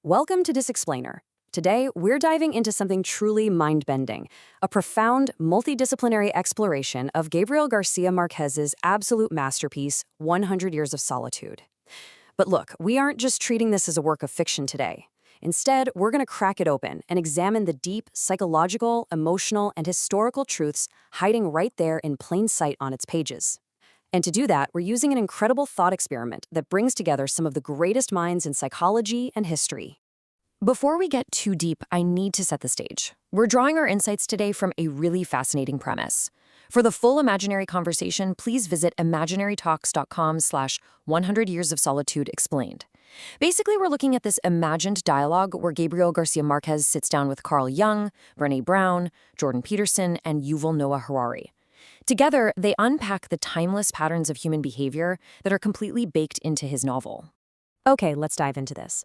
Welcome to Disexplainer. Today, we're diving into something truly mind-bending, a profound, multidisciplinary exploration of Gabriel García Márquez's absolute masterpiece, 100 Years of Solitude. But look, we aren't just treating this as a work of fiction today. Instead, we're going to crack it open and examine the deep, psychological, emotional, and historical truths hiding right there in plain sight on its pages. And to do that, we're using an incredible thought experiment that brings together some of the greatest minds in psychology and history. Before we get too deep, I need to set the stage. We're drawing our insights today from a really fascinating premise. For the full imaginary conversation, please visit imaginarytalks.com/100 Years of Solitude Explained. Basically, we're looking at this imagined dialogue where Gabriel García Márquez sits down with Carl Jung, Brené Brown, Jordan Peterson, and Yuval Noah Harari. Together, they unpack the timeless patterns of human behavior that are completely baked into his novel. Okay, let's dive into this.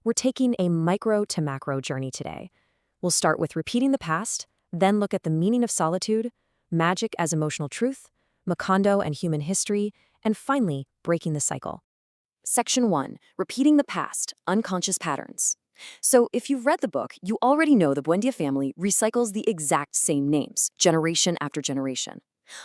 We're taking a micro to macro journey today. We'll start with repeating the past, then look at the meaning of solitude, magic as emotional truth, Macondo and human history, and finally, breaking the cycle. Section 1, Repeating the Past, Unconscious Patterns. So if you've read the book, you already know the Buendía family recycles the exact same names, generation after generation.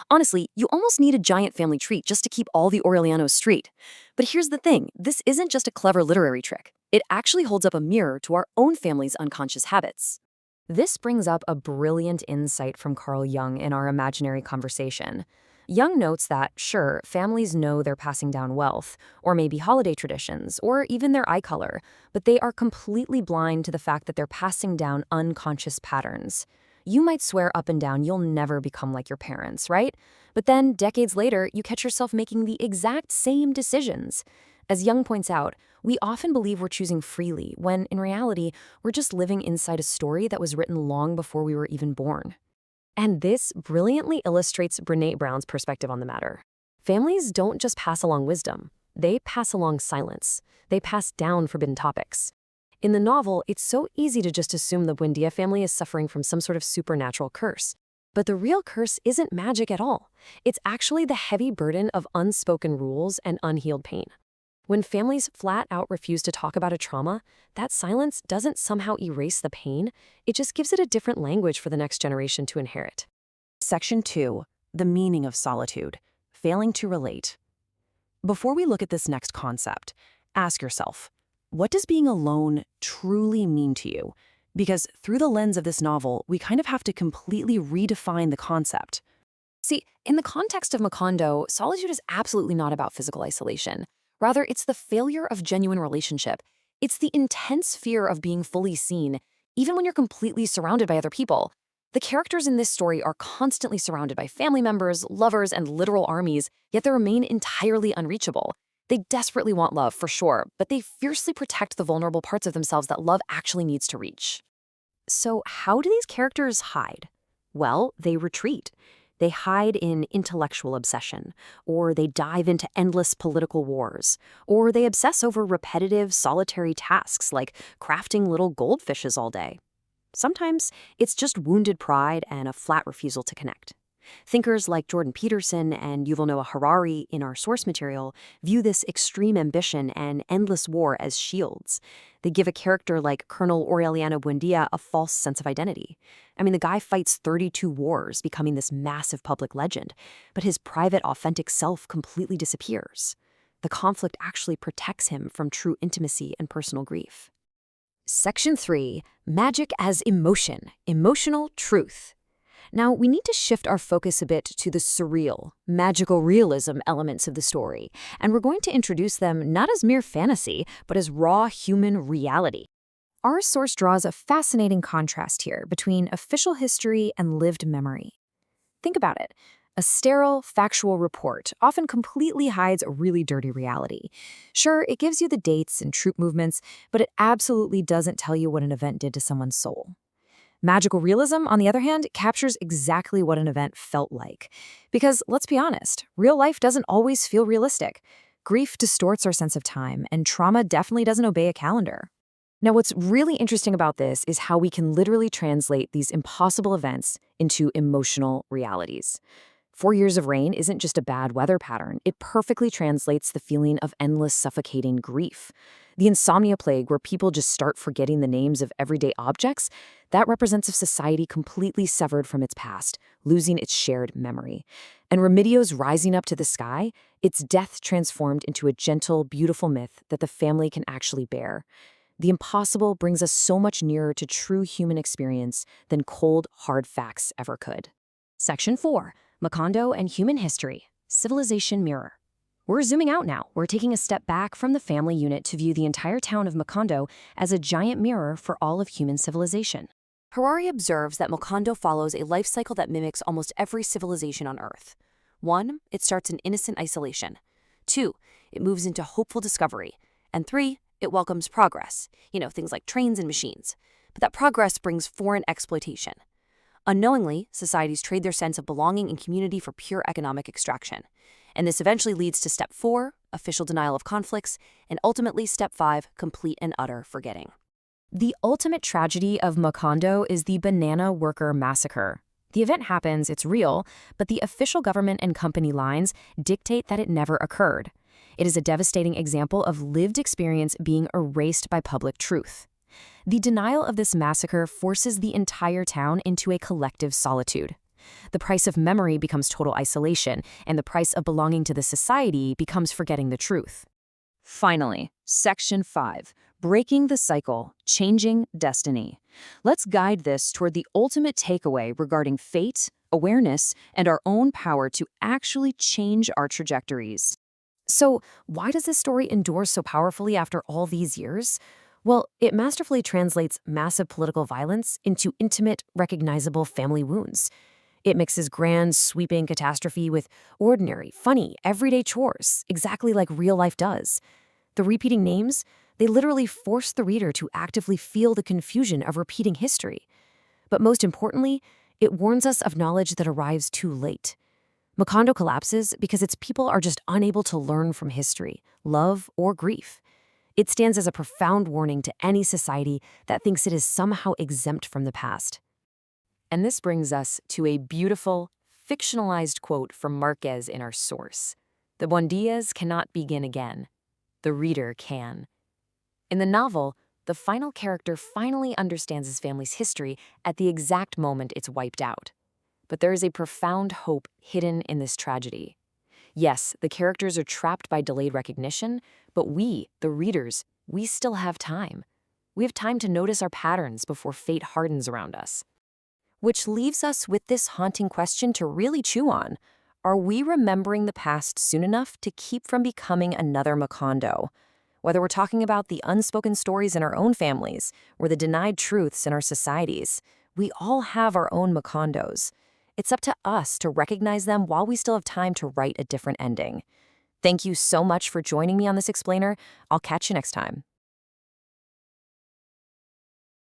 Honestly, you almost need a giant family tree just to keep all the Aurelianos straight. But here's the thing, this isn't just a clever literary trick. It actually holds up a mirror to our own family's unconscious habits. This brings up a brilliant insight from Carl Jung in our imaginary conversation. Jung notes that, sure, families know they're passing down wealth, or maybe holiday traditions, or even their eye color, but they are completely blind to the fact that they're passing down unconscious patterns. You might swear up and down you'll never become like your parents, right? But then, decades later, you catch yourself making the exact same decisions. As Jung points out, we often believe we're choosing freely, when in reality, we're just living inside a story that was written long before we were even born. And this brilliantly illustrates Brené Brown's perspective on the matter. Families don't just pass along wisdom, they pass along silence. They pass down forbidden topics. In the novel, it's so easy to just assume the Buendía family is suffering from some sort of supernatural curse. But the real curse isn't magic at all. It's actually the heavy burden of unspoken rules and unhealed pain. When families flat out refuse to talk about a trauma, that silence doesn't somehow erase the pain, it just gives it a different language for the next generation to inherit. Section 2, The Meaning of Solitude, Failing to Relate. Before we look at this next concept, ask yourself, what does being alone truly mean to you? Because through the lens of this novel, we kind of have to completely redefine the concept. See, in the context of Macondo, solitude is absolutely not about physical isolation. Rather, it's the failure of genuine relationship. It's the intense fear of being fully seen, even when you're completely surrounded by other people. The characters in this story are constantly surrounded by family members, lovers, and literal armies, yet they remain entirely unreachable. They desperately want love, for sure, but they fiercely protect the vulnerable parts of themselves that love actually needs to reach. So how do these characters hide? Well, they retreat. They hide in intellectual obsession, or they dive into endless political wars, or they obsess over repetitive, solitary tasks like crafting little goldfishes all day. Sometimes it's just wounded pride and a flat refusal to connect. Thinkers like Jordan Peterson and Yuval Noah Harari in our source material view this extreme ambition and endless war as shields. They give a character like Colonel Aureliano Buendía a false sense of identity. I mean, the guy fights 32 wars, becoming this massive public legend, but his private, authentic self completely disappears. The conflict actually protects him from true intimacy and personal grief. Section 3, Magic as Emotion, Emotional Truth. Now, we need to shift our focus a bit to the surreal, magical realism elements of the story, and we're going to introduce them not as mere fantasy, but as raw human reality. Our source draws a fascinating contrast here between official history and lived memory. Think about it. A sterile, factual report often completely hides a really dirty reality. Sure, it gives you the dates and troop movements, but it absolutely doesn't tell you what an event did to someone's soul. Magical realism, on the other hand, captures exactly what an event felt like. Because, let's be honest, real life doesn't always feel realistic. Grief distorts our sense of time, and trauma definitely doesn't obey a calendar. Now, what's really interesting about this is how we can literally translate these impossible events into emotional realities. 4 years of rain isn't just a bad weather pattern. It perfectly translates the feeling of endless, suffocating grief. The insomnia plague, where people just start forgetting the names of everyday objects, that represents a society completely severed from its past, losing its shared memory. And Remedio's rising up to the sky, its death transformed into a gentle, beautiful myth that the family can actually bear. The impossible brings us so much nearer to true human experience than cold, hard facts ever could. Section 4. Macondo and Human History. Civilization Mirror. We're zooming out now. We're taking a step back from the family unit to view the entire town of Macondo as a giant mirror for all of human civilization. Harari observes that Macondo follows a life cycle that mimics almost every civilization on Earth. 1, it starts in innocent isolation. 2, it moves into hopeful discovery. And 3, it welcomes progress, things like trains and machines. But that progress brings foreign exploitation. Unknowingly, societies trade their sense of belonging and community for pure economic extraction. And this eventually leads to step 4, official denial of conflicts, and ultimately step 5, complete and utter forgetting. The ultimate tragedy of Macondo is the Banana Worker Massacre. The event happens, it's real, but the official government and company lines dictate that it never occurred. It is a devastating example of lived experience being erased by public truth. The denial of this massacre forces the entire town into a collective solitude. The price of memory becomes total isolation, and the price of belonging to the society becomes forgetting the truth. Finally, Section 5, Breaking the Cycle, Changing Destiny. Let's guide this toward the ultimate takeaway regarding fate, awareness, and our own power to actually change our trajectories. So, why does this story endure so powerfully after all these years? Well, it masterfully translates massive political violence into intimate, recognizable family wounds. It mixes grand, sweeping catastrophe with ordinary, funny, everyday chores, exactly like real life does. The repeating names, they literally force the reader to actively feel the confusion of repeating history. But most importantly, it warns us of knowledge that arrives too late. Macondo collapses because its people are just unable to learn from history, love, or grief. It stands as a profound warning to any society that thinks it is somehow exempt from the past. And this brings us to a beautiful, fictionalized quote from Marquez in our source. The Buendias cannot begin again. The reader can. In the novel, the final character finally understands his family's history at the exact moment it's wiped out. But there is a profound hope hidden in this tragedy. Yes, the characters are trapped by delayed recognition, but we, the readers, we still have time. We have time to notice our patterns before fate hardens around us. Which leaves us with this haunting question to really chew on. Are we remembering the past soon enough to keep from becoming another Macondo? Whether we're talking about the unspoken stories in our own families or the denied truths in our societies, we all have our own Macondos. It's up to us to recognize them while we still have time to write a different ending. Thank you so much for joining me on this explainer. I'll catch you next time.